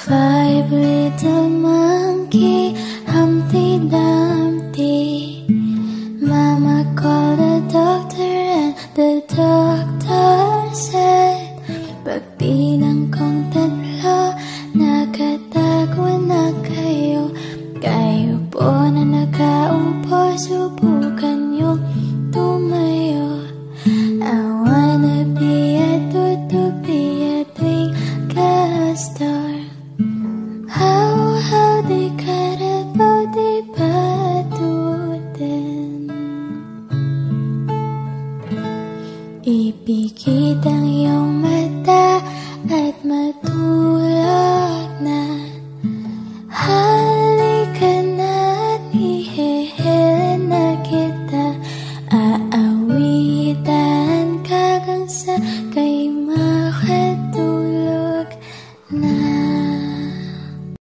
Five little monkey, Humpty Dumpty. Mama called the doctor and the doctor said, pagbilang kong tatlo, nakatago na kayo. Kayo po na nakaupo, subukan yung tumayo. I wanna be a tutu, be a twinkle star. How